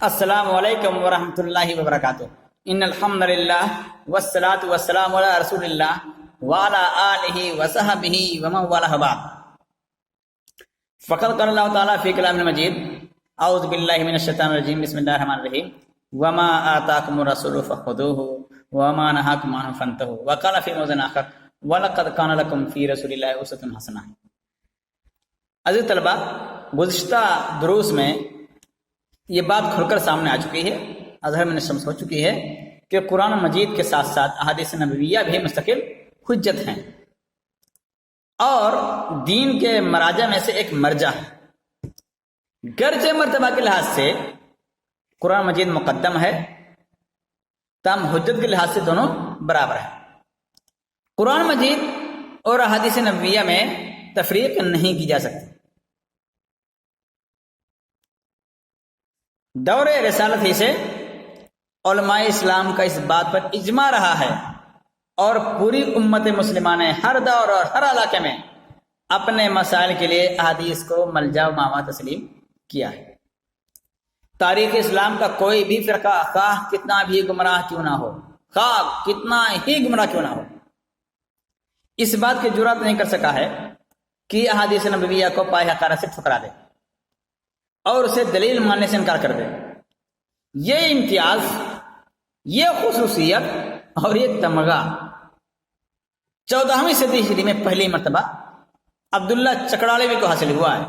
السلام علیکم ورحمۃ اللہ وبرکاتہ۔ ان الحمد للہ والصلاة والسلام علی رسول اللہ وعلی آلہ وصحبہ ومن والہ بعد۔ فقد قال اللہ تعالیٰ فی کلام المجید اعوذ باللہ من الشیطان الرجیم بسم اللہ الرحمن الرحیم وما آتاکم الرسول فخذوہ وما نہاکم عنہ فانتہوا وقال فی موضع آخر وَلَقَدْ كَانَ لَكُمْ فِي رَسُولِ اللَّهِ أُسْوَةٌ حَسَنَةٌ۔ عزیز طلبہ، گزشتہ دروس میں یہ بات کھل کر سامنے آ چکی ہے، اظہر میں شمس ہو چکی ہے کہ قرآن مجید کے ساتھ ساتھ احادیث نبویہ بھی مستقل حجت ہیں اور دین کے مراجع میں سے ایک مرجع ہے۔ گرچہ مرتبہ کے لحاظ سے قرآن مجید مقدم ہے، تاہم حجت کے لحاظ سے دونوں برابر ہیں۔ قرآن مجید اور احادیث نبویہ میں تفریق نہیں کی جا سکتی۔ دور رسالت ہی سے علماء اسلام کا اس بات پر اجماع رہا ہے اور پوری امت مسلمہ نے ہر دور اور ہر علاقے میں اپنے مسائل کے لیے احادیث کو ملجا و ماوا تسلیم کیا ہے۔ تاریخ اسلام کا کوئی بھی فرقہ خواہ کتنا بھی گمراہ کیوں نہ ہو، خواہ کتنا ہی گمراہ کیوں نہ ہو، اس بات کی جرات نہیں کر سکا ہے کہ احادیث نبویہ کو پائے حقارت سے ٹھکرا دے اور اسے دلیل ماننے سے انکار کر دے۔ یہ امتیاز، یہ خصوصیت اور یہ تمغہ 14ویں صدی ہجری میں پہلی مرتبہ عبداللہ چکڑالوی کو حاصل ہوا ہے۔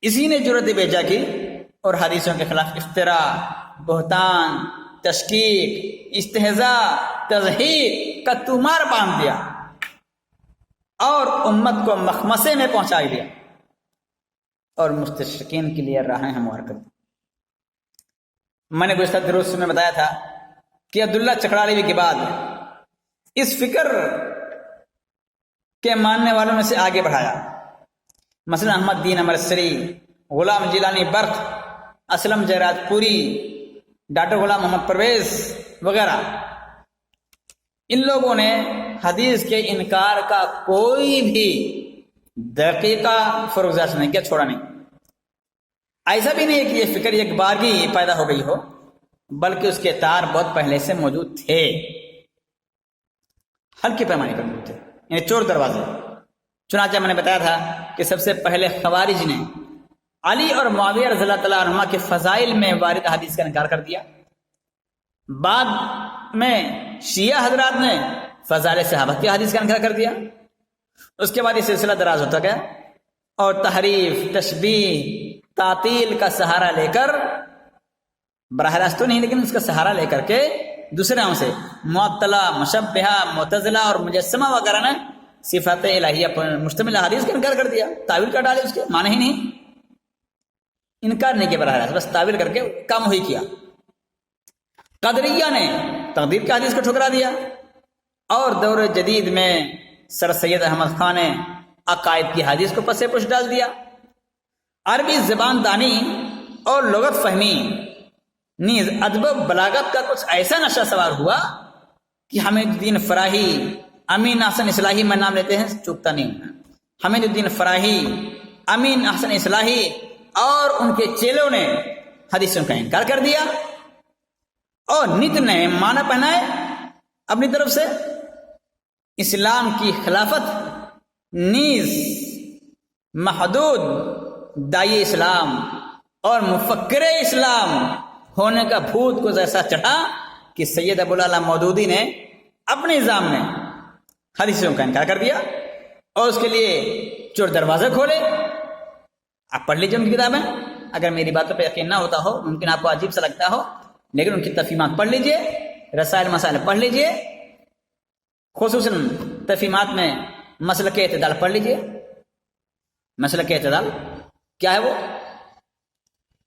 اسی نے جرأت بیجا کی اور حدیثوں کے خلاف افتراء، بہتان، تشکیک، استہزاء، تضحیک کا طومار باندھ دیا اور امت کو مخمصے میں پہنچا دیا اور مستشرقین کے لیے راہیں ہموار کر دی۔ میں نے گزشتہ دروس میں بتایا تھا کہ عبداللہ چکڑالوی کے بعد اس فکر کے ماننے والوں میں سے آگے بڑھایا مثلا احمد دین امرتسری، غلام جیلانی برق، اسلم جیرات پوری، ڈاکٹر غلام محمد پرویز وغیرہ۔ ان لوگوں نے حدیث کے انکار کا کوئی بھی دقیقہ فروغ نہیں کیا، چھوڑا نہیں۔ ایسا بھی نہیں کہ یہ فکر ایک بار ہی پیدا ہو گئی ہو، بلکہ اس کے تار بہت پہلے سے موجود تھے، ہلکے پیمانے پر موجود تھے، یعنی چور دروازے۔ چنانچہ میں نے بتایا تھا کہ سب سے پہلے خوارج نے علی اور معاویہ رضی اللہ تعالیٰ عنہما کے فضائل میں وارد حدیث کا انکار کر دیا۔ بعد میں شیعہ حضرات نے فضائل صحابہ کی حدیث کا انکار کر دیا۔ اس کے بعد یہ سلسلہ دراز ہوتا گیا اور تحریف، تشبیہ، تعطیل کا سہارا لے کر، براہ راست تو نہیں لیکن اس کا سہارا لے کر کے دوسرے نام سے معطلہ، مشبہہ، معتزلہ اور مجسمہ وغیرہ نے صفات الہیہ پر مشتمل حدیث کا انکار کر دیا، تعویل کر ڈالے، اس کے معنی ہی نہیں، انکار نہیں کیا براہ راست، بس تعویل کر کے کام ہوئی کیا۔ قدریہ نے تقدیر کی حدیث کو ٹھکرا دیا اور دور جدید میں سر سید احمد خان نے عقائد کی حدیث کو پس پش ڈال دیا۔ عربی زبان دانی اور لغت فہمی نیز ادب و بلاغت کا کچھ ایسا نشہ سوار ہوا کہ حمید الدین فراہی، امین احسن اصلاحی، میں نام لیتے ہیں چوکتا نہیں ہوں، حمید الدین فراہی، امین احسن اصلاحی اور ان کے چیلوں نے حدیثوں کا انکار کر دیا اور نت نئے معنی پہنائے اپنی طرف سے۔ اسلام کی خلافت نیز محدود دائی اسلام اور مفکر اسلام ہونے کا بھوت کو ایسا چڑھا کہ سید ابو العلا مودودی نے اپنے نظام میں حدیثوں کا انکار کر دیا اور اس کے لیے چور دروازے کھولے۔ آپ پڑھ لیجیے ان کی کتابیں، اگر میری باتوں پہ یقین نہ ہوتا ہو، ممکن آپ کو عجیب سا لگتا ہو، لیکن ان کی تفہیمات پڑھ لیجیے، رسائل مسائل پڑھ لیجیے، خصوصاً تفہیمات میں مسلک اعتدال پڑھ لیجیے۔ مسلک اعتدال کیا ہے وہ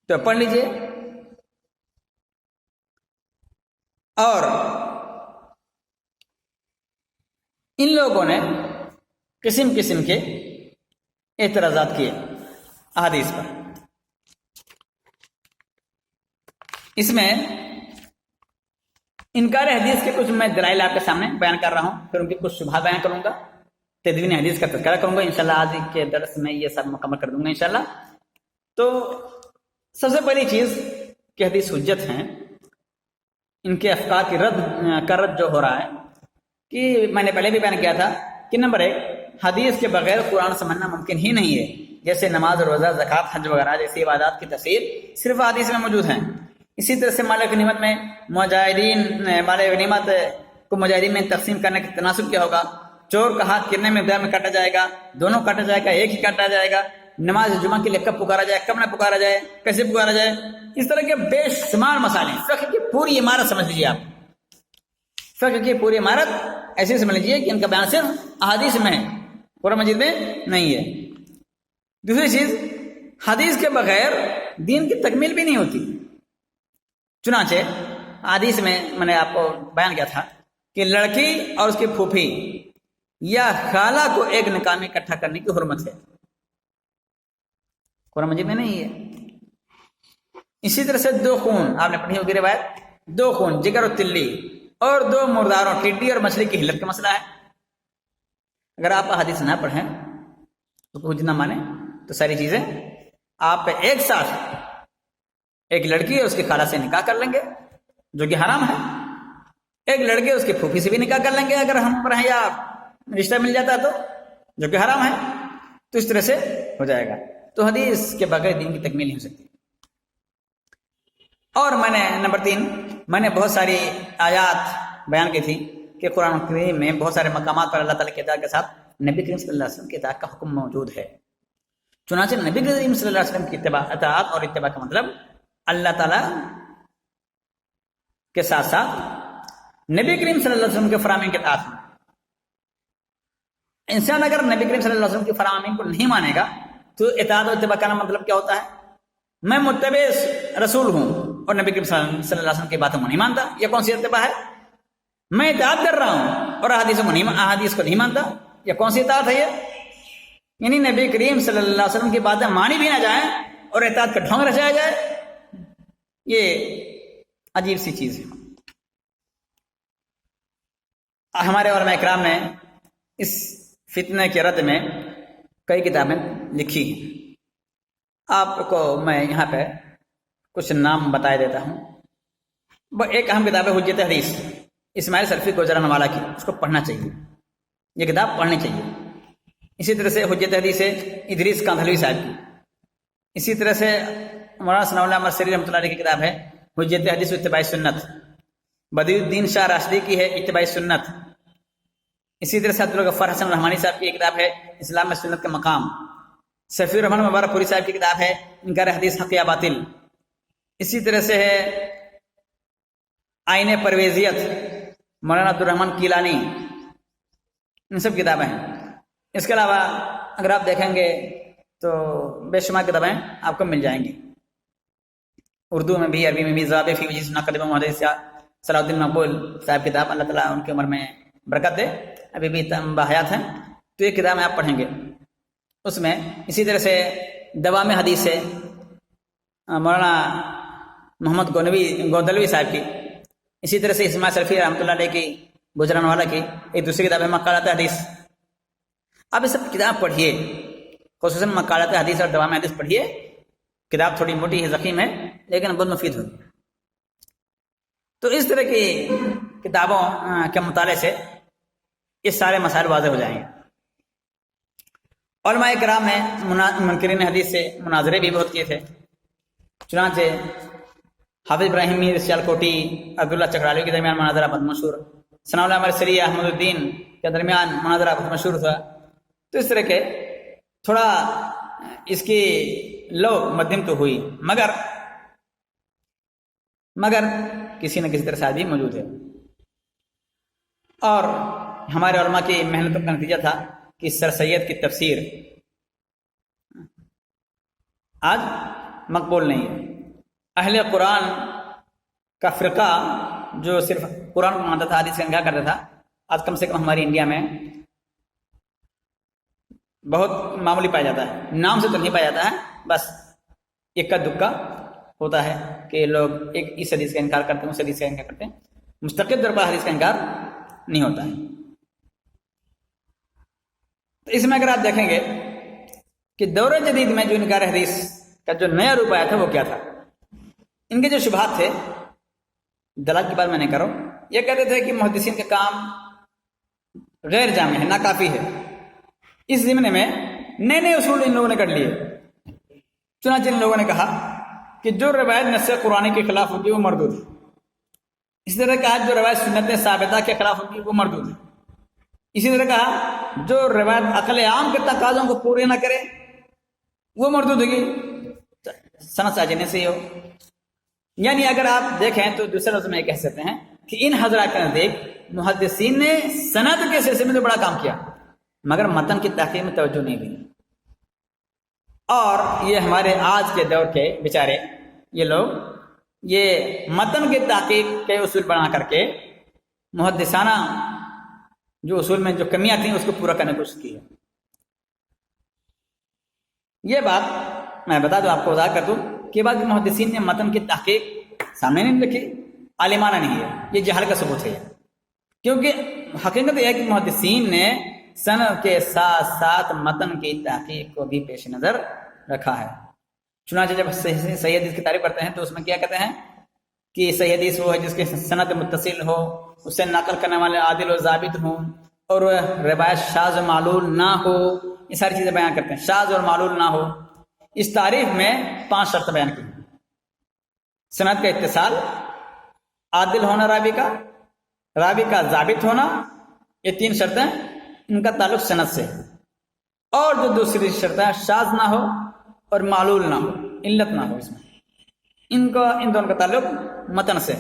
تو پڑھ لیجیے۔ اور ان لوگوں نے قسم قسم کے اعتراضات کیے احادیث پر۔ اس میں انکار حدیث کے کچھ میں دلائل آپ کے سامنے بیان کر رہا ہوں، پھر ان کی کچھ شبہات بیان کروں گا، تدوین حدیث کا تذکرہ کروں گا، انشاءاللہ آج کے درس میں یہ سب مکمل کر دوں گا انشاءاللہ۔ تو سب سے پہلی چیز کہ حدیث حجت ہیں، ان کے افکار کی رد جو ہو رہا ہے، کہ میں نے پہلے بھی بیان کیا تھا کہ نمبر 1، حدیث کے بغیر قرآن سمجھنا ممکن ہی نہیں ہے. جیسے نماز، روزہ، زکوٰۃ، حج وغیرہ جیسی عبادات کی تفسیر صرف حدیث میں موجود ہیں. اسی طرح سے مال غنیمت میں مال غنیمت کو مجاہدین میں تقسیم کرنے کا تناسب کیا ہوگا؟ چور کا ہاتھ کتنے مقدار میں کاٹا جائے گا؟ دونوں کاٹا جائے گا، ایک ہی کاٹا جائے گا؟ نماز جمعہ کے لیے کب پکارا جائے، کب نہ پکارا جائے، کیسے پکارا جائے؟ اس طرح کے بے شمار مسائل. فقہ کی پوری عمارت سمجھ لیجیے آپ. فقہ کی پوری عمارت ایسے سمجھ لیجیے کہ ان کا بیان صرف احادیث میں ہے، قرآن مجید میں نہیں ہے. دوسری چیز، حدیث کے بغیر دین کی تکمیل بھی نہیں ہوتی. چنانچہ حدیث میں نے آپ کو بیان کیا تھا کہ لڑکی اور اس کی پھوپھی یا خالہ کو ایک نکاح میں اکٹھا کرنے کی حرمت ہے، قرآن مجید میں نہیں ہے. اسی طرح سے 2 خون، آپ نے پڑھی ہوگی روایت، 2 خون، جگر اور تلی، اور 2 مرداروں، ٹڈی اور مچھلی کی ہلت کا مسئلہ ہے. اگر آپ حدیث نہ پڑھیں تو کچھ نہ مانیں تو ساری چیزیں آپ ایک ساتھ ایک لڑکی اور اس کی خالہ سے نکاح کر لیں گے جو کہ حرام ہے، ایک لڑکے اس کی پھوپھی سے بھی نکاح کر لیں گے اگر ہم پر ہیں یا رشتہ مل جاتا ہے تو، جو کہ حرام ہے. تو اس طرح سے ہو جائے گا. تو حدیث کے بغیر دین کی تکمیل نہیں ہو سکتی. اور میں نے نمبر 3، میں نے بہت ساری آیات بیان کی تھی کہ قرآن کریم میں بہت سارے مقامات پر اللہ تعالیٰ کی اطاعت کے ساتھ نبی کریم صلی اللہ علیہ وسلم کی اطاعت کا حکم موجود ہے. چنانچہ نبی کریم صلی اللہ علیہ وسلم کی اطاعت اور اتباع کا مطلب اللہ تعالیٰ کے ساتھ ساتھ نبی کریم صلی اللہ علیہ وسلم کے فرامین کے اطاعت ہے. انسان اگر نبی کریم صلی اللہ علیہ وسلم کے فرامین کو نہیں مانے گا تو اطاعت اور اتباع کا مطلب کیا ہوتا ہے؟ میں متبع رسول ہوں اور نبی کریم صلی اللہ علیہ وسلم کی باتوں کو نہیں مانتا، یہ کون سی اتباع ہے؟ میں اطاعت کر رہا ہوں اور احادیث کو نہیں مانتا، یہ کون سی اطاعت ہے؟ یہ یعنی نبی کریم صلی اللہ علیہ وسلم کی باتیں مانی بھی نہ جائیں اور اطاعت کا ڈھونگ رچایا جائے، یہ عجیب سی چیز ہے. ہمارے علماء اکرام نے اس فتنہ کے رد میں کئی کتابیں لکھی ہیں. آپ کو میں یہاں پہ کچھ نام بتایا دیتا ہوں. ایک اہم کتاب ہے حجت حدیث، اسماعیل سلفی گوجرانوالا کی، اس کو پڑھنا چاہیے، یہ کتاب پڑھنی چاہیے. اسی طرح سے حجت حدیث ہے ادریس کاندھلوی صاحب کی. اسی طرح سے مولانا ثناء اللہ احمد سری رحمۃ اللہ علیہ کی کتاب ہے حجت حدیث و اتباع سنت. بدیع الدین شاہ راشدی کی ہے اتباع سنت. اسی طرح سے عبدالغفار حسن رحمانی صاحب کی ایک کتاب ہے اسلام میں سنت کا مقام. صفی الرحمان مبارک پوری صاحب کی کتاب ہے انکار حدیث حق یا باطل. اسی طرح سے ہے آئین پرویزیت مولانا عبدالرحمان کیلانی، ان سب کتابیں ہیں. اس کے علاوہ اگر آپ دیکھیں گے تو بے شمار کتابیں آپ کو مل جائیں گی، اردو میں بھی، عربی میں بھی. ضوابط فی وجہ نقد محدث صلاح الدین مقبول صاحب کتاب، اللہ تعالیٰ ان کی عمر میں برکت دے، ابھی بھی باحیات ہیں. تو یہ کتاب آپ پڑھیں گے اس میں. اسی طرح سے دوام حدیث ہے مولانا محمد گودلوی صاحب کی. اسی طرح سے اسماعیل سلفی رحمۃ اللہ علیہ کی گجرانوالا کی ایک دوسری کتاب ہے مقالات حدیث. آپ یہ سب کتاب پڑھیے، خصوصاً مقالات حدیث اور دوام حدیث پڑھیے. کتاب تھوڑی موٹی ہے، ضخیم ہے، لیکن بہت مفید ہوگی. تو اس طرح کی کتابوں کے مطالعے سے یہ سارے مسائل واضح ہو جائیں گے. علماء کرام نے منکرین حدیث سے مناظرے بھی بہت کیے تھے. چنانچہ حافظ ابراہیم میر سیالکوٹی، عبداللہ چکرالیو کے درمیان مناظرہ بہت مشہور، ثناء اللہ عمر سری، احمد الدین کے درمیان مناظرہ بہت مشہور تھا. تو اس طرح کے تھوڑا اس کی لو مدھم تو ہوئی، مگر کسی نہ کسی طرح سے بھی موجود ہے. اور ہمارے علماء کی محنتوں کا نتیجہ تھا کہ سر سید کی تفسیر آج مقبول نہیں ہے. اہل قرآن کا فرقہ جو صرف قرآن کو مانتا تھا، حدیث کا انکار کرتا تھا، آج کم سے کم ہماری انڈیا میں بہت معمولی پایا جاتا ہے. نام سے تو نہیں پایا جاتا ہے، بس اکا دکا ہوتا ہے کہ لوگ ایک اس حدیث کا انکار کرتے ہیں، اس حدیث کا انکار کرتے ہیں. مستقل طور پر حدیث کا انکار نہیں ہوتا ہے. تو اس میں اگر آپ دیکھیں گے کہ دور جدید میں جو انکار حدیث کا جو نیا روپ آیا تھا وہ کیا تھا. ان کے جو شبہات تھے، دلال کی بات میں نہیں کروں، یہ کہتے تھے کہ محدثین کا کام غیر جامع ہے، ناکافی ہے۔ اس ضمن میں نئے نئے اصول ان لوگوں نے کر لیے۔ چنانچہ ان لوگوں نے کہا کہ جو روایت نص قرآن کے خلاف ہوگی وہ مردود ہے، اسی طرح کہا جو روایت سنت ثابتہ کے خلاف ہوگی وہ مردود ہے، اسی طرح کہا جو روایت عقل عام کے تقاضوں کو پورے نہ کرے وہ مردود ہوگی، سند سے آجانے سے ہی ہو۔ یعنی اگر آپ دیکھیں تو دوسرے لفظ میں یہ کہہ سکتے ہیں کہ ان حضرات کے نزدیک محدثین نے سند کے سلسلے میں تو بڑا کام کیا، مگر متن کی تحقیق میں توجہ نہیں دی۔ اور یہ ہمارے آج کے دور کے بیچارے یہ لوگ یہ متن کی تحقیق کے اصول بنا کر کے محدثانہ جو اصول میں جو کمیاں تھیں اس کو پورا کرنے کی کوشش کی ہے۔ یہ بات میں بتا دوں، آپ کو وضاحت کر دوں کہ بعد محدثین نے متن کی تحقیق سامنے نہیں رکھی، عالمانہ نہیں ہے، یہ جہل کا ثبوت ہے۔ کیونکہ حقیقت یہ ہے کہ محدثین نے سند کے ساتھ ساتھ متن کی تحقیق کو بھی پیش نظر رکھا ہے۔ چنانچہ جب صحیح حدیث کی تعریف کرتے ہیں تو اس میں کیا کہتے ہیں کہ صحیح حدیث وہ ہے جس کے سند متصل ہو، اس سے نقل کرنے والے عادل و ضابط ہوں، اور روایت شاذ و معلول نہ ہو۔ یہ ساری چیزیں بیان کرتے ہیں، شاذ اور معلول نہ ہو۔ اس تعریف میں 5 شرط بیان کی، سند کا اتصال، عادل ہونا راوی کا ضابط ہونا، یہ 3 شرطیں، ان کا تعلق سند سے۔ اور جو دوسری شرط ہے شاذ نہ ہو اور معلول نہ ہو، علت نہ ہو، اس میں ان دونوں کا تعلق متن سے۔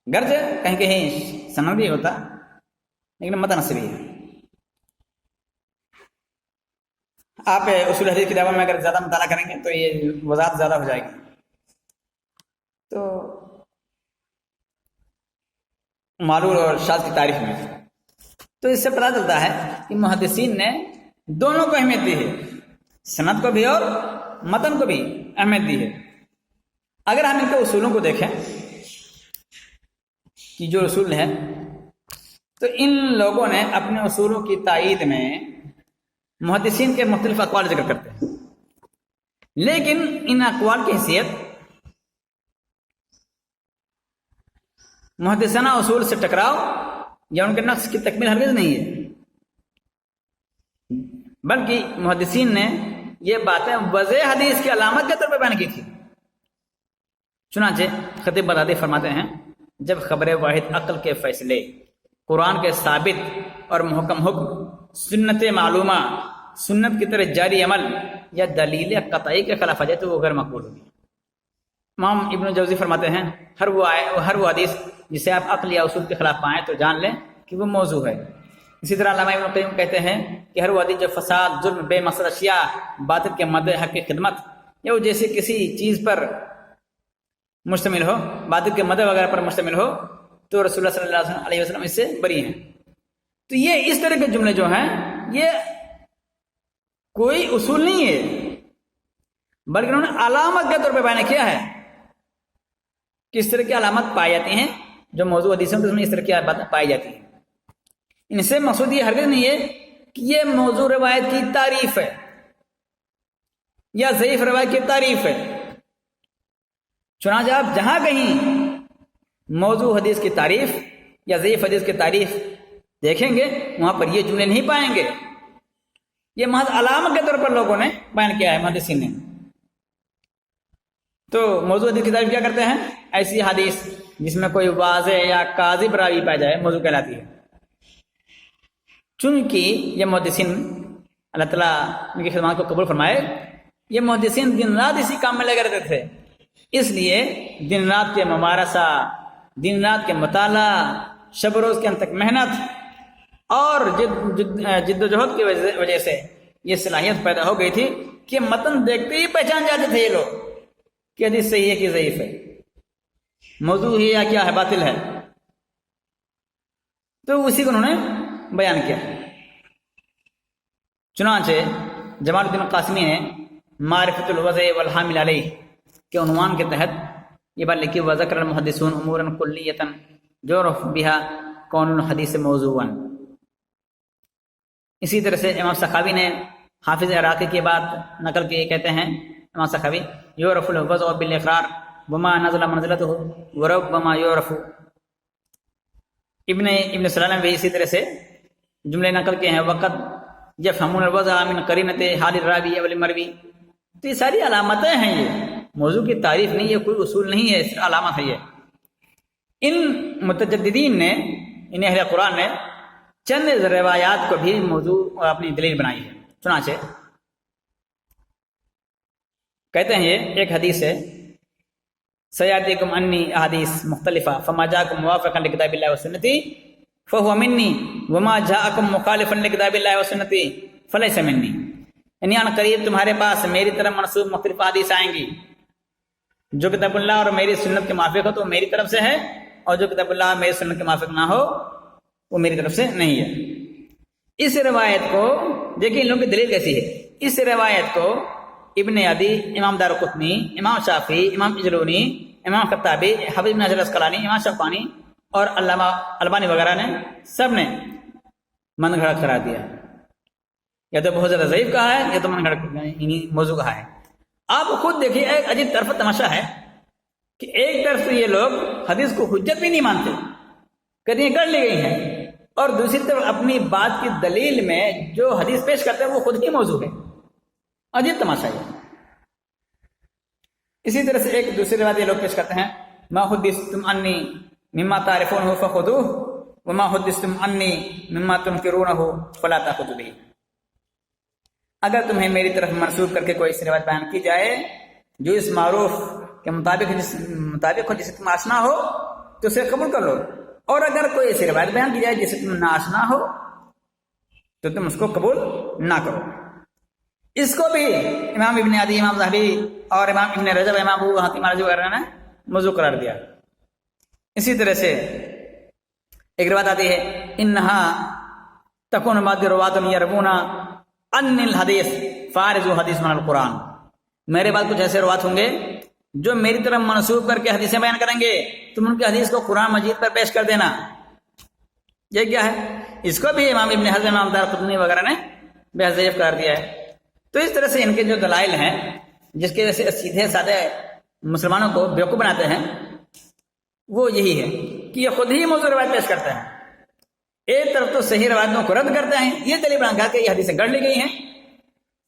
گرچہ کہیں کہیں سند بھی ہوتا لیکن متن سے بھی ہے۔ آپ اصول حدیث کتابوں میں اگر زیادہ مطالعہ کریں گے تو یہ وضاحت زیادہ ہو جائے گی۔ تو معلول اور شاذ کی تعریف میں تو اس سے پتہ چلتا ہے کہ محدثین نے دونوں کو اہمیت دی ہے، سند کو بھی اور متن کو بھی اہمیت دی ہے۔ اگر ہم ان کے اصولوں کو دیکھیں کہ جو اصول ہیں، تو ان لوگوں نے اپنے اصولوں کی تائید میں محدثین کے مختلف اقوال ذکر کرتے ہیں، لیکن ان اقوال کی حیثیت محدثانہ اصول سے ٹکراؤ یا ان کے نقص کی تکمیل ہرگز نہیں ہے، بلکہ محدثین نے یہ باتیں وضع حدیث کی علامت کے طور پر بیان کی تھی۔ چنانچہ خطیب بغدادی فرماتے ہیں جب خبر واحد عقل کے فیصلے قرآن کے ثابت اور محکم حکم، سنت معلومہ، سنت کی طرح جاری عمل یا دلیل قطعی کے خلاف آ جائے تو وہ غیر مقبول ہوگی۔ امام ابن جوزی فرماتے ہیں ہر وہ حدیث جسے آپ عقل یا اصول کے خلاف پائیں تو جان لیں کہ وہ موضوع ہے۔ اسی طرح علامہ ابن قیم کہتے ہیں کہ ہر وہ حدیث جو فساد، ظلم، بے مقصد اشیاء، باطل کے مدح حق کی خدمت یا وہ جیسے کسی چیز پر مشتمل ہو، باطل کے مدح وغیرہ پر مشتمل ہو، تو رسول اللہ صلی اللہ علیہ وسلم اس سے بری ہیں۔ تو یہ اس طرح کے جملے جو ہیں یہ کوئی اصول نہیں ہے، بلکہ انہوں نے علامت کے طور پہ بیان کیا ہے کہ اس طرح کی علامت پائی جاتی ہیں جو موضوع حدیثوں کے اس طرح کی باتیں پائی جاتی ہیں۔ ان سے مقصود یہ ہرگز نہیں ہے کہ یہ موضوع روایت کی تعریف ہے یا ضعیف روایت کی تعریف ہے۔ چنانچہ آپ جہاں کہیں موضوع حدیث کی تعریف یا ضعیف حدیث کی تعریف دیکھیں گے وہاں پر یہ جملے نہیں پائیں گے، یہ محض علامت کے طور پر لوگوں نے بیان کیا ہے محدثین نے۔ تو موضوع حدیث کی تعریف کیا کرتے ہیں؟ ایسی حدیث جس میں کوئی واضح یا کاذب راوی پایا جائے موضوع کہلاتی ہے۔ چونکہ یہ محدثین اللہ تعالیٰ ان کی خدمات کو قبول فرمائے، یہ محدثین دن رات اسی کام میں لگے رہتے تھے، اس لیے دن رات کے ممارسہ، دن رات کے مطالعہ، شب روز کے انتک محنت اور جد و جہد کی وجہ سے یہ صلاحیت پیدا ہو گئی تھی کہ متن دیکھتے ہی پہچان جاتے تھے یہ لوگ کہ حدیث صحیح ہے کہ ضعیف ہے، موضوع ہے یا کیا ہے، باطل ہے۔ تو اسی کو انہوں نے بیان کیا۔ چنانچہ جمال الدین قاسمی نے معرفت الوضع والحامل علیہ کے عنوان کے تحت یہ بات لکھی، وذکر المحدثون امورا کلیۃ جعرف بها کون الحدیث موضوعا۔ اسی طرح سے امام سخاوی نے حافظ عراقی کی بات نقل کی، کہتے ہیں امام سخاوی یعرف الوضع بالاقرار وما نزل منزلته وربما يعرف. ابن سلام بھی اسی طرح سے جملے نقل کے ہیں وقت یفہمون الوضع من قرینۃ حال الراوی والمروی. تو یہ ساری علامتیں ہیں، یہ موضوع کی تعریف نہیں، یہ کوئی اصول نہیں ہے، صرف علامت ہے. یہ ان متجددین نے، ان اہل قرآن نے چند روایات کو بھی موضوع اور اپنی دلیل بنائی ہے. چنانچہ کہتے ہیں یہ ایک حدیث ہے سیاتیکم انی احادیث مختلفہ فما جاءکم موافقا لکتاب اللہ و سنتی فہو منی وما جاءکم مخالفا لکتاب اللہ و سنتی فلیس منی. یعنی ان قریب تمہارے پاس میری طرف منسوب مختلف حدیث آئیں گی، جو کتاب اللہ اور میری سنت کے موافق ہو تو میری طرف سے ہے، اور جو کتاب اللہ اور میری سنت کے موافق نہ ہو وہ میری طرف سے نہیں ہے. اس روایت کو دیکھیں ان لوگوں کی دلیل کیسی ہے. اس روایت کو ابن عدی، امام دارقطنی، امام شافعی، امام اجلونی، امام خطابی، حافظ بن حجر العسقلانی، امام شوکانی اور علامہ البانی وغیرہ نے سب نے من گھڑت قرار دیا. یا تو بہت زیادہ ضعیف کہا ہے یا تو من گھڑت موضوع کہا ہے. آپ خود دیکھیے ایک عجیب طرف تماشا ہے کہ ایک طرف سے یہ لوگ حدیث کو حجت بھی نہیں مانتے، کہتے ہیں کر لی گئی ہیں، اور دوسری طرف اپنی بات کی دلیل میں جو حدیث پیش کرتے ہیں وہ خود ہی موضوع ہے. عجیب تماشا ہے. اسی طرح سے ایک دوسری روایت یہ لوگ پیش کرتے ہیں ما حدثتم انی مما تعرفونہ فخذوہ وما حدثتم انی مما تنکرونہ فلا تاخذوا بہ. اگر تمہیں میری طرف منسوب کر کے کوئی اس روایت بیان کی جائے جو اس معروف کے مطابق ہو جسے تم آشنا ہو تو اسے قبول کر لو، اور اگر کوئی ایسی روایت بیان کی جائے جسے تم ناشنا ہو تو تم اس کو قبول نہ کرو. اس کو بھی امام ابن عدی، امام ذہبی اور امام ابن رجب، امام ابو حاتم رازی وغیرہ نے موضوع قرار دیا. اسی طرح سے ایک روایت آتی ہے انہا تکون بعض روات یروون ان الحدیث فارض حدیث من القرآن. میرے بعد کچھ ایسے روات ہوں گے جو میری طرف منسوب کر کے حدیثیں بیان کریں گے، تم ان کی حدیث کو قرآن مجید پر پیش کر دینا. یہ کیا ہے؟ اس کو بھی امام ابن حزم، امام دارقطنی وغیرہ نے بے ضعیف قرار دیا ہے. تو اس طرح سے ان کے جو دلائل ہیں جس کی وجہ سے سیدھے سادے مسلمانوں کو بیوقوف بناتے ہیں وہ یہی ہے کہ یہ خود ہی موضوع روایت پیش کرتے ہیں. ایک طرف تو صحیح روایتوں کو رد کرتے ہیں، یہ دلیل بنا کر کے یہ حدیثیں گڑھ لی گئی ہیں،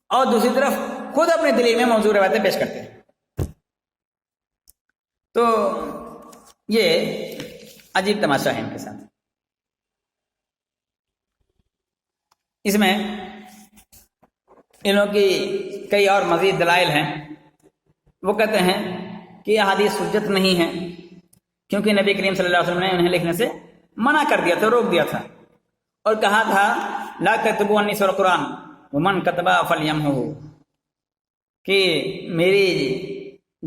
اور دوسری طرف خود اپنی دلیل میں موضوع روایتیں پیش کرتے ہیں. تو یہ عجیب تماشا ہے ان کے ساتھ. اس میں ان لوگوں کی کئی اور مزید دلائل ہیں. وہ کہتے ہیں کہ یہ حدیث حجت نہیں ہے کیونکہ نبی کریم صلی اللہ علیہ وسلم نے انہیں لکھنے سے منع کر دیا تھا، روک دیا تھا، اور کہا تھا لا تکتبوا عنی سوى القرآن ومن کتبہ فلیمحہ، کہ میری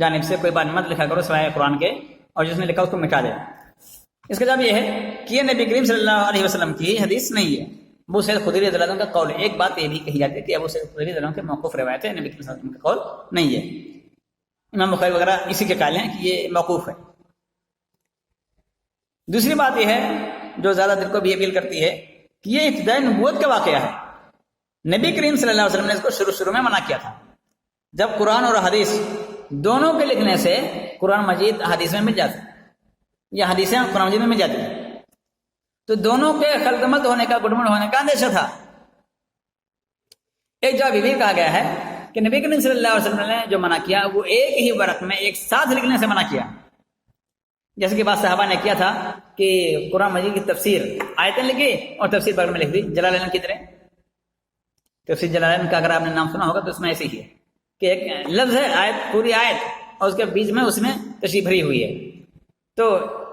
جانب سے کوئی بات مت لکھا کرو سوائے قرآن کے، اور جس نے لکھا اس کو مٹا دے. اس کا جواب یہ ہے کہ یہ نبی کریم صلی اللہ علیہ وسلم کی حدیث نہیں ہے، ابو سعید خدری رضی اللہ عنہ کا قول ہے. ایک بات یہ بھی کہی جاتی ہے کہ ابو سعید خدری رضی اللہ عنہ کے موقوف روایت ہے، نبی کریم صلی اللہ علیہ وسلم کا قول نہیں ہے. امام بخاری وغیرہ اسی کے قائل ہیں کہ یہ موقوف ہے. دوسری بات یہ ہے جو زیادہ دل کو بھی اپیل کرتی ہے کہ یہ ابتدائی نبوت کا واقعہ ہے. نبی کریم صلی اللہ علیہ وسلم نے اس کو شروع میں منع کیا تھا. جب قرآن اور حدیث دونوں کے لکھنے سے قرآن مجید حدیث میں مل جاتی یا حدیثیں قرآن مجید میں مل جاتی ہیں، تو دونوں کے خلطمت ہونے کا، گڑبڑ ہونے کا اندیشہ تھا. ایک جواب یہ بھی کہا گیا ہے کہ نبی کریم صلی اللہ علیہ وسلم نے جو منع کیا وہ ایک ہی ورق میں ایک ساتھ لکھنے سے منع کیا. جیسے کہ بعض صحابہ نے کیا تھا کہ قرآن مجید کی تفسیر آیتیں لکھی اور تفسیر بغل میں لکھ دی، جلالین کی طرح. تفسیر جلالین کا اگر آپ نے نام سنا ہوگا تو اس میں ایسے ہی ہے کہ ایک لفظ ہے آیت، پوری آیت، اور اس کے بیچ میں اس میں تشریح بھری ہوئی ہے. تو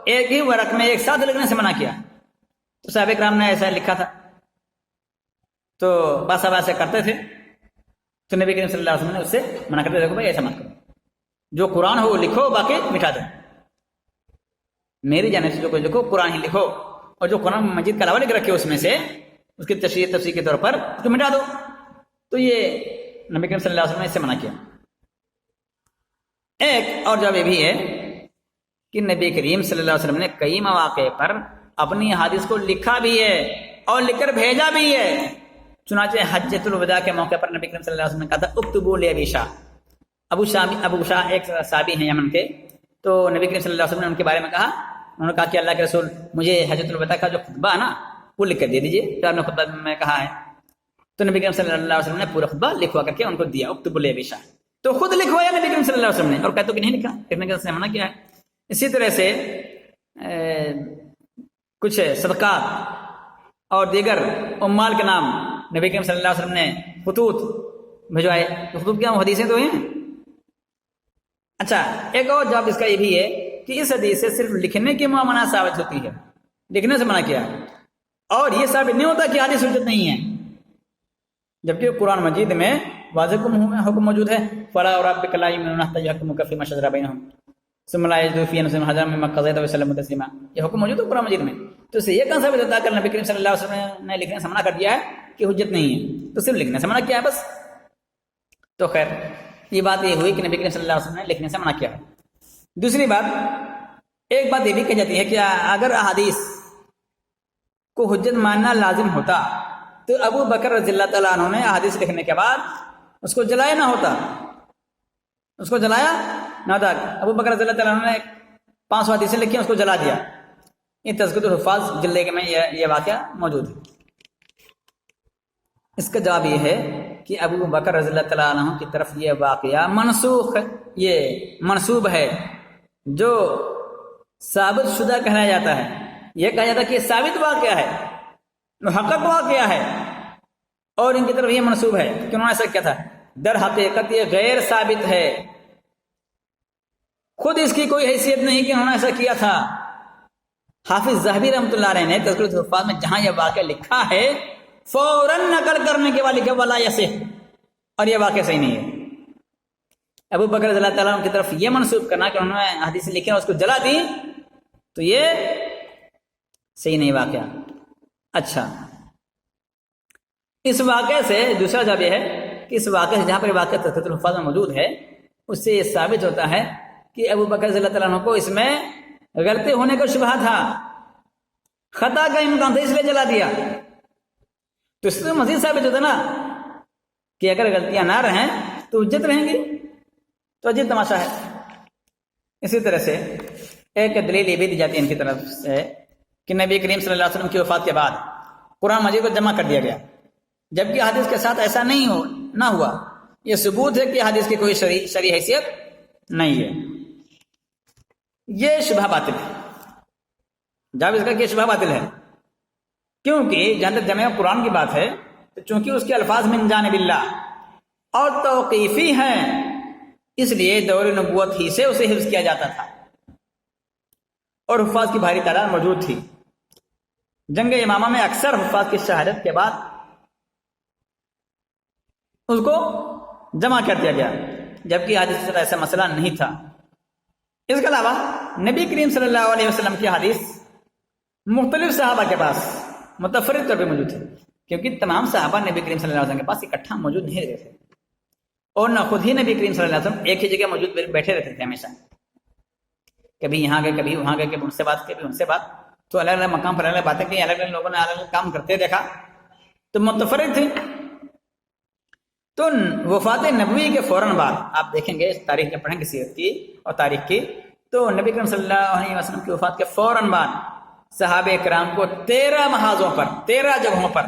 ایک ہی ورق میں ایک ساتھ لکھنے سے منع کیا. تو صحابہ کرام نے ایسا لکھا تھا، تو بعض صحابہ ایسا کرتے تھے، تو نبی کریم صلی اللہ علیہ وسلم نے اس سے منع کرتے تھے کہ بھائی ایسا مت کرو، جو قرآن ہو وہ لکھو، باقی مٹا دو. میری جانب سے جو کچھ لکھو قرآن ہی لکھو، اور جو قرآن مجید کا علاوہ لکھ رکھے اس میں سے اس کی تشریح تفسیر کے طور پر اس کو مٹا دو. تو یہ نبی کریم صلی اللہ علیہ وسلم نے اس سے منع کیا. ایک اور جواب یہ بھی ہے کہ نبی کریم صلی اللہ علیہ وسلم نے کئی مواقع پر اپنی حدیث کو لکھا بھی ہے اور لکھ کر بھیجا بھی ہے. چنانچہ حجۃ الوداع کے موقع پر نبی کریم صلی اللہ علیہ وسلم نے کہا تھا اکتبوا لابی شاہ، ابو شاہ ایک صحابی ہیں یمن کے، تو نبی کریم صلی اللہ علیہ وسلم نے ان کے بارے میں کہا، انہوں نے کہا کہ اللہ کے رسول مجھے حجۃ الوداع کا جو خطبہ ہے نا وہ لکھ کر دے دیجیے جو آپ نے خطبہ میں کہا ہے۔ تو نبی کریم صلی اللہ علیہ وسلم نے پورا خطبہ لکھوا کر کے ان کو دیا، اکتب لابی شاہ، تو خود لکھوایا نبی کریم صلی اللہ علیہ وسلم نے، اور کہتے کہ نہیں لکھا، لکھنے کا منع کیا ہے۔ اسی طرح سے کچھ صدقات اور دیگر اموال کے نام نبی کریم صلی اللہ علیہ وسلم نے خطوط بھجوائے، تو خطوط کیا حدیثیں تو ہیں۔ اچھا، ایک اور جواب اس کا یہ بھی ہے کہ اس حدیث سے صرف لکھنے کی منع ثابت ہوتی ہے، لکھنے سے منع کیا ہے، اور یہ ثابت نہیں ہوتا کہ حدیث حجت نہیں ہے، جبکہ قرآن مجید میں واضح حکم موجود ہے، فَلَا وَرَبِّكَ لَا يُؤْمِنُونَ حَتَّىٰ يُحَكِّمُوكَ فِيمَا شَجَرَ بَيْنَهُمْ ثُمَّ لَا يَجِدُوا فِي أَنفُسِهِمْ حَرَجًا مِّمَّا قَضَيْتَ وَيُسَلِّمُوا تَسْلِيمًا، یہ حکم موجود ہے قرآن مجید میں۔ تو اس سے یہ کہاں ثابت ہوتا ہے کہ نبی کریم صلی اللہ علیہ وسلم نے لکھنے سے منع کر دیا ہے کہ حجت نہیں ہے، تو صرف لکھنے سے منع کیا ہے بس۔ تو خیر یہ بات یہ ہوئی کہ نبی کریم صلی اللہ علیہ وسلم نے لکھنے سے منع کیا ہے۔ دوسری بات، ایک بات یہ بھی کہی جاتی ہے کہ اگر احادیث کو حجت ماننا لازم ہوتا تو ابو بکر رضی اللہ تعالیٰ عنہ نے احادیث لکھنے کے بعد اس کو جلایا نہ ہوتا، اس کو جلایا نہ ہوتا۔ ابو بکر رضی اللہ تعالیٰ عنہ نے 500 حدیثیں لکھی، اس کو جلا دیا۔ یہ تذکرۃ الحفاظ جلد میں یہ واقعہ موجود ہے۔ اس کا جواب یہ ہے کہ ابو بکر رضی اللہ تعالیٰ عنہ کی طرف یہ واقعہ منسوخ، یہ منسوب ہے، جو ثابت شدہ کہلایا جاتا ہے۔ یہ کہا جاتا ہے کہ یہ ثابت واقعہ ہے، محقق واقعہ ہے، اور ان کی طرف یہ منسوب ہے کہ انہوں نے ایسا کیا تھا۔ در حقیقت یہ غیر ثابت ہے، خود اس کی کوئی حیثیت نہیں کہ انہوں نے ایسا کیا تھا۔ حافظ ذہبی رحمۃ اللہ علیہ نے تذکرۃ الحفاظ میں جہاں یہ واقعہ لکھا ہے فوراً نقل کرنے کے بعد لکھا ولا یصح، اور یہ واقعہ صحیح نہیں ہے۔ ابو بکر رضی اللہ تعالیٰ عنہ کی طرف یہ منسوب کرنا کہ انہوں نے حدیث لکھی اور اس کو جلا دی، تو یہ صحیح نہیں واقعہ۔ اچھا، اس واقعے سے دوسرا جواب یہ ہے کہ اس واقعے سے جہاں پر واقعہ تذکرۃ الحفاظ میں موجود ہے، اس سے یہ ثابت ہوتا ہے کہ ابو بکر رضی اللہ تعالیٰ عنہ کو اس میں غلطی ہونے کا شبہ تھا، خطا کا امکان تھا، اس لیے جلا دیا۔ تو اس سے مزید ثابت ہوتا نا کہ اگر غلطیاں نہ رہیں تو حجت رہیں گی، تو عجیب تماشا ہے۔ اسی طرح سے ایک دلیل یہ بھی دی جاتی ہے ان کی طرف سے کہ نبی کریم صلی اللہ علیہ وسلم کی وفات کے بعد قرآن مجید کو جمع کر دیا گیا، جبکہ حدیث کے ساتھ ایسا نہ ہوا۔ یہ ثبوت ہے کہ حدیث کی کوئی شرعی حیثیت نہیں ہے۔ یہ شبہ باطل ہے، جب اس کا کہ شبہ باطل ہے، کیونکہ جہاں تک جمع قرآن کی بات ہے تو چونکہ اس کے الفاظ من جانب اللہ اور توقیفی ہیں، اس لیے دور نبوت ہی سے اسے حفظ کیا جاتا تھا، اور حفاظ کی بھاری تعداد موجود تھی۔ جنگ یمامہ میں اکثر حفاظ کی شہادت کے بعد اس کو جمع کر دیا گیا، جبکہ حدیث سے ایسا مسئلہ نہیں تھا۔ اس کے علاوہ نبی کریم صلی اللہ علیہ وسلم کی حدیث مختلف صحابہ کے پاس متفرد طور پہ موجود تھی، کیونکہ تمام صحابہ نبی کریم صلی اللہ علیہ وسلم کے پاس اکٹھا موجود نہیں رہتے تھے، اور نہ خود ہی نبی کریم صلی اللہ علیہ وسلم ایک ہی جگہ موجود بیٹھے رہتے تھے ہمیشہ، کبھی یہاں گئے کبھی وہاں گئے، کبھی ان سے بات کبھی ان سے بات، تو الگ الگ مقام پر الگ الگ باتیں کی، الگ الگ لوگوں نے الگ الگ کام کرتے دیکھا، تو متفرد تھے۔ تو وفات نبوی کے فوراً بعد آپ دیکھیں گے، تاریخ میں پڑھیں گے سیرت کی اور تاریخ کی، تو نبی کریم صلی اللہ علیہ وسلم کی وفات کے فوراً بعد صحابہ کرام کو 13 محاذوں پر 13 جگہوں پر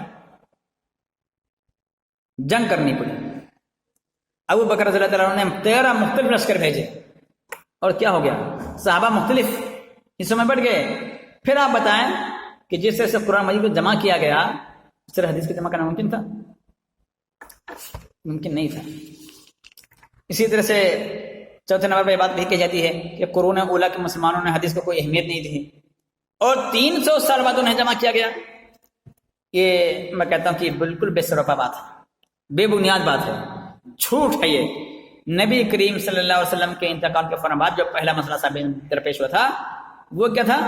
جنگ کرنی پڑی۔ ابو بکر رضی اللہ تعالیٰ عنہ نے 13 مختلف لشکر بھیجے، اور کیا ہو گیا، صحابہ مختلف حصوں میں بٹ گئے۔ پھر آپ بتائیں کہ جس طرح سے قرآن مجید کو جمع کیا گیا، اس طرح حدیث کو جمع کرنا ممکن تھا؟ ممکن نہیں تھا۔ اسی طرح سے چوتھے نمبر پر یہ بات بھی کہی جاتی ہے کہ قرون اولیٰ کے مسلمانوں نے حدیث کو کوئی اہمیت نہیں دی، اور 300 سال بعد انہیں جمع کیا گیا۔ یہ میں کہتا ہوں کہ بالکل بے سروپا بات ہے، بے بنیاد بات ہے، جھوٹ ہے یہ۔ نبی کریم صلی اللہ علیہ وسلم کے انتقال کے فوراً بعد جو پہلا مسئلہ درپیش ہوا تھا وہ کیا تھا؟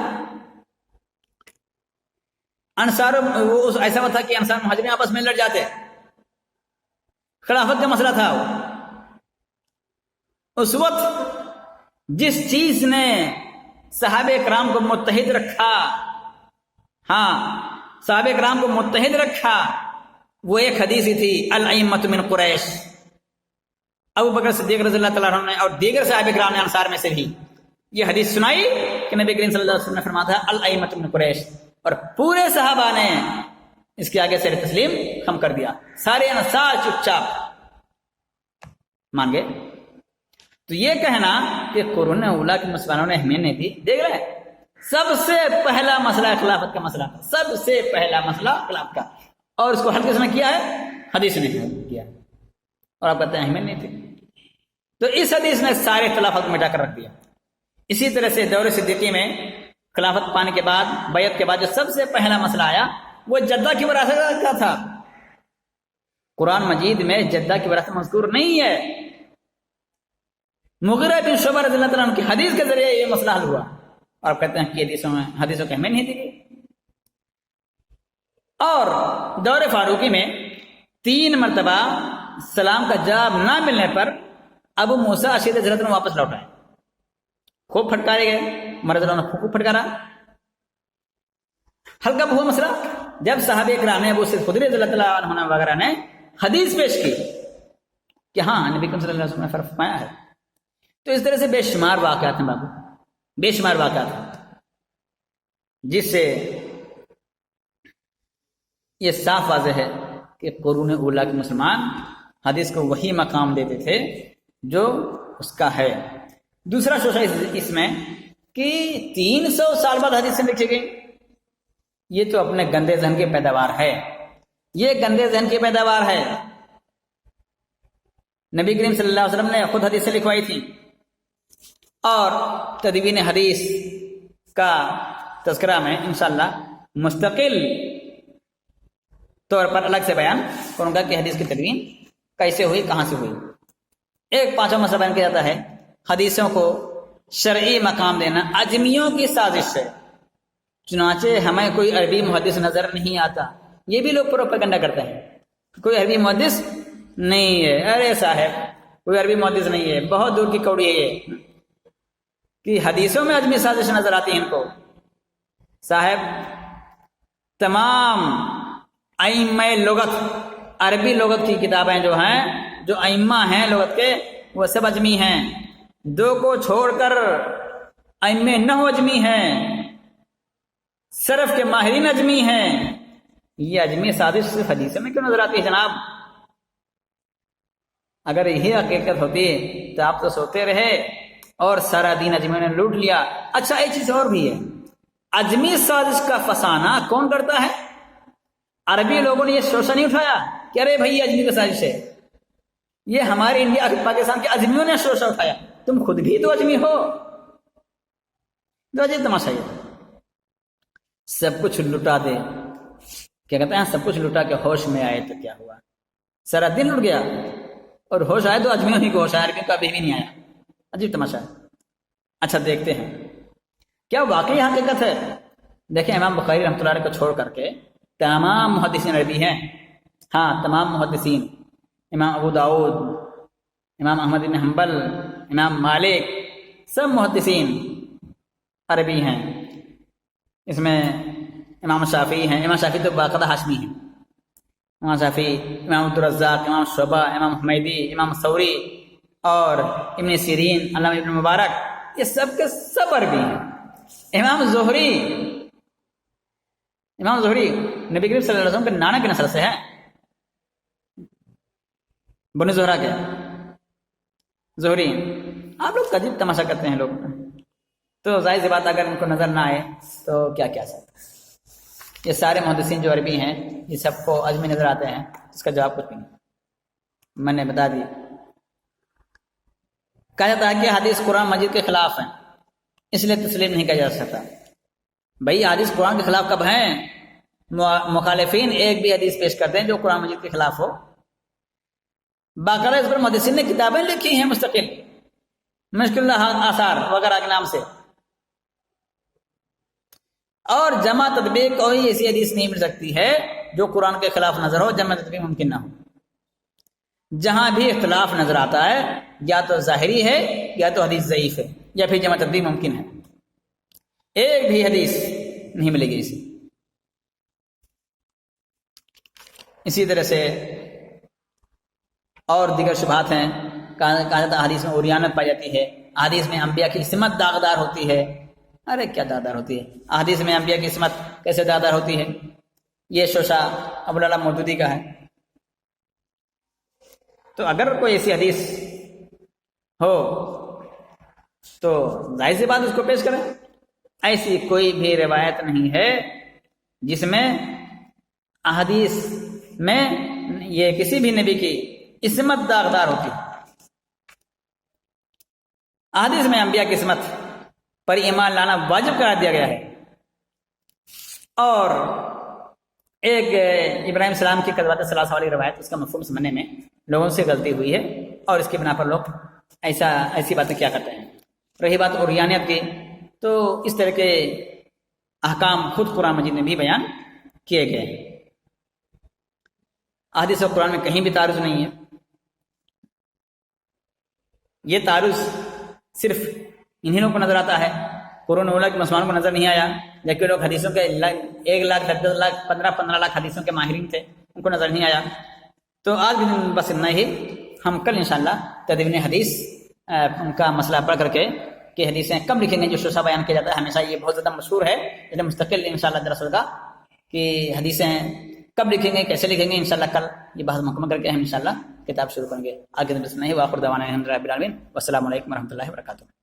انصار، وہ ایسا تھا کہ انصار مہاجرین آپس میں لڑ جاتے، خلافت کا مسئلہ تھا۔ اس وقت جس چیز نے صحابہ کرام کو متحد رکھا، صحابہ کرام کو متحد رکھا، وہ ایک حدیث ہی تھی، الائمۃ من قریش، ابو بکر صدیق رضی اللہ تعالیٰ عنہ نے اور دیگر صحابہ کرام نے انصار میں سے بھی یہ حدیث سنائی کہ نبی کریم صلی اللہ علیہ وسلم نے فرمایا تھا الائمۃ من قریش، اور پورے صحابہ نے اس کے آگے سر تسلیم خم کر دیا، سارے انصار چپ چاپ مان گئے۔ تو یہ کہنا کہ قرون اولیٰ کے مسلمانوں نے اہمیت نہیں دی، دیکھ رہے سب سے پہلا مسئلہ خلافت کا مسئلہ تھا، سب سے پہلا مسئلہ خلافت کا، اور اس کو حل کس نے کیا ہے؟ حدیث نے کیا، اور آپ کہتے ہیں اہمیت نہیں تھی۔ تو اس حدیث نے سارے اختلافات کو مٹا کر رکھ دیا۔ اسی طرح سے دور صدیقی میں خلافت پانے کے بعد، بیعت کے بعد جو سب سے پہلا مسئلہ آیا وہ جدہ کی وراثت کا تھا۔ قرآن مجید میں جدہ کی وراثت مذکور نہیں ہے، مغیرہ بن شعبہ رضی اللہ تعالیٰ عنہ کی حدیث کے ذریعے یہ مسئلہ حل ہوا، اور آپ کہتے ہیں کہ حدیثوں کو اہمیت نہیں دی گئی۔ اور دور فاروقی میں 3 مرتبہ سلام کا جواب نہ ملنے پر ابو موسیٰ اشعری رضی اللہ عنہ واپس لوٹائے، خوب پھٹکارے گئے، مرض اللہ نے خوب پھٹکارا۔ حل کب ہوا مسئلہ؟ جب صحابہ کرام نے ابو سعید خدری رضی اللہ عنہ وغیرہ نے حدیث پیش کی کہ ہاں نبی کریم صلی اللہ علیہ وسلم نے فرمایا ہے۔ تو اس طرح سے بے شمار واقعات ہیں بابو، بے شمار واقعات ہیں، جس سے یہ صاف واضح ہے کہ قرون اولیٰ کے مسلمان حدیث کو وہی مقام دیتے تھے جو اس کا ہے۔ دوسرا شوشہ اس میں کہ 300 سال بعد حدیث سے لکھی گئی، یہ تو اپنے گندے ذہن کی پیداوار ہے، یہ گندے ذہن کی پیداوار ہے۔ نبی کریم صلی اللہ علیہ وسلم نے خود حدیث سے لکھوائی تھی، اور تدوین حدیث کا تذکرہ میں انشاءاللہ مستقل طور پر الگ سے بیان کروں گا کہ حدیث کی تدوین کیسے ہوئی، کہاں سے ہوئی۔ ایک 5واں مسئلہ بیان کیا جاتا ہے، حدیثوں کو شرعی مقام دینا اجمیوں کی سازش ہے، چنانچہ ہمیں کوئی عربی محدث نظر نہیں آتا۔ یہ بھی لوگ پروپیگنڈا کرتے ہیں، کوئی عربی محدث نہیں ہے، ارے صاحب کوئی عربی محدث نہیں ہے، بہت دور کی کوڑی ہے یہ کہ حدیثوں میں اجمی سازش نظر آتی ہے ان کو۔ صاحب تمام ائمہ لغت، عربی لغت کی کتابیں جو ہیں، جو ائمہ ہیں لغت کے، وہ سب اجمی ہیں، 2 کو چھوڑ کر ائمہ نحو اجمی ہیں، صرف کے ماہرین اجمی ہیں۔ یہ اجمی سازش صرف حدیثوں میں کیوں نظر آتی ہے جناب؟ اگر یہی حقیقت ہوتی تو آپ تو سوتے رہے اور سارا دین اجمیوں نے لوٹ لیا۔ اچھا ایک چیز اور بھی ہے، اجمی سازش کا فسانہ کون کرتا ہے؟ عربی لوگوں نے یہ شوشہ نہیں اٹھایا کہ ارے بھائی یہ اجمی کا سازش ہے، یہ ہمارے انڈیا پاکستان کے اجمیوں نے شوشہ اٹھایا، تم خود بھی تو اجمی ہو۔ تو عجیب تماشا یہ سب کچھ لٹا دے، کیا کہتے ہیں، سب کچھ لٹا کے ہوش میں آئے تو کیا ہوا؟ سارا دن لٹ گیا، اور ہوش آئے تو اجمیوں ہی کو ہوش آیا، عربیوں کا ابھی بھی نہیں آیا۔ عجیب تماشا ہے۔ اچھا دیکھتے ہیں کیا واقعی حقیقت ہے۔ دیکھیں امام بخاری رحمۃ اللہ علیہ کو چھوڑ کر کے تمام محدثین عربی ہیں، ہاں تمام محدثین، امام ابو داؤد، امام احمد بن حنبل، امام مالک، سب محدثین عربی ہیں۔ اس میں امام شافعی ہیں، امام شافعی تو باقاعدہ ہاشمی ہیں، امام شافعی، امام عبدالرزاق، امام شعبہ، امام حمیدی، امام ثوری اور ابن سیرین، علامہ ابن مبارک، یہ سب کے سب عربی ہیں۔ امام زہری نبی کریم صلی اللہ علیہ وسلم کے نانا کی نسل سے ہے، بنی زہرا کے زہری۔ آپ لوگ عجیب تماشا کرتے ہیں لوگ، تو ظاہر سی بات اگر ان کو نظر نہ آئے تو کیا کیا سکتے۔ یہ سارے محدثین جو عربی ہیں یہ سب کو اجمی نظر آتے ہیں، اس کا جواب کچھ نہیں، میں نے بتا دی۔ کہا جاتا ہے کہ حدیث قرآن مجید کے خلاف ہیں، اس لیے تسلیم نہیں کیا جا سکتا۔ بھائی حدیث قرآن کے خلاف کب ہیں؟ مخالفین ایک بھی حدیث پیش کرتے ہیں جو قرآن مجید کے خلاف ہو، باقاعدہ اس پر محدثین نے کتابیں لکھی ہیں مستقل، مشکل آثار وغیرہ کے نام سے، اور جمع تطبیق کوئی ایسی حدیث نہیں مل سکتی ہے جو قرآن کے خلاف نظر ہو، جمع تطبیق ممکن نہ ہو۔ جہاں بھی اختلاف نظر آتا ہے یا تو ظاہری ہے یا تو حدیث ضعیف ہے یا پھر جمع تطبیق ممکن ہے، ایک بھی حدیث نہیں ملے گی اسی طرح سے اور دیگر شبہات ہیں، کہا جاتا ہے حدیث میں اوریانت پائی جاتی ہے، حدیث میں انبیاء کی عصمت داغدار ہوتی ہے. ارے کیا داغدار ہوتی ہے؟ حدیث میں انبیاء کی عصمت کیسے داغدار ہوتی ہے؟ یہ شوشہ ابوالعلا مودودی کا ہے. تو اگر کوئی ایسی حدیث ہو تو ظاہر سی بات اس کو پیش کریں. ایسی کوئی بھی روایت نہیں ہے جس میں احادیث میں یہ کسی بھی نبی کی عصمت داغدار ہوتی. احادیث میں انبیاء کی عصمت پر ایمان لانا واجب قرار دیا گیا ہے. اور ایک ابراہیم السلام کی قدوات ثلاثہ والی روایت، اس کا مفہوم سمجھنے میں لوگوں سے غلطی ہوئی ہے اور اس کی بنا پر لوگ ایسی باتیں کیا کرتے ہیں. رہی بات اوریانیت کی، تو اس طرح کے احکام خود قرآن مجید میں بھی بیان کیے گئے ہیں. احادیث اور قرآن میں کہیں بھی تعارض نہیں ہے. یہ تعارض صرف انہی لوگوں کو نظر آتا ہے. قرون اولیٰ کے مسلمانوں کو نظر نہیں آیا، جبکہ لوگ حدیثوں کے 1 لاکھ 10 لاکھ 15 لاکھ حدیثوں کے ماہرین تھے، ان کو نظر نہیں آیا. تو آج بھی بس اتنا ہی. ہم کل انشاءاللہ تدوین حدیث کا مسئلہ پڑھ کر کے کہ حدیثیں کب لکھیں گے. جو شوشہ بیان کیا جاتا ہے ہمیشہ یہ بہت زیادہ مشہور ہے، اس مستقل انشاءاللہ درس ہوگا کہ حدیثیں کب لکھیں گے، کیسے لکھیں گے. انشاءاللہ کل یہ بحث مکمل کر کے ہم انشاءاللہ کتاب شروع کریں گے. آگے درس نہیں. واخر دعوانا الحمدللہ رب العالمین. والسلام علیکم ورحمۃ اللہ وبرکاتہ.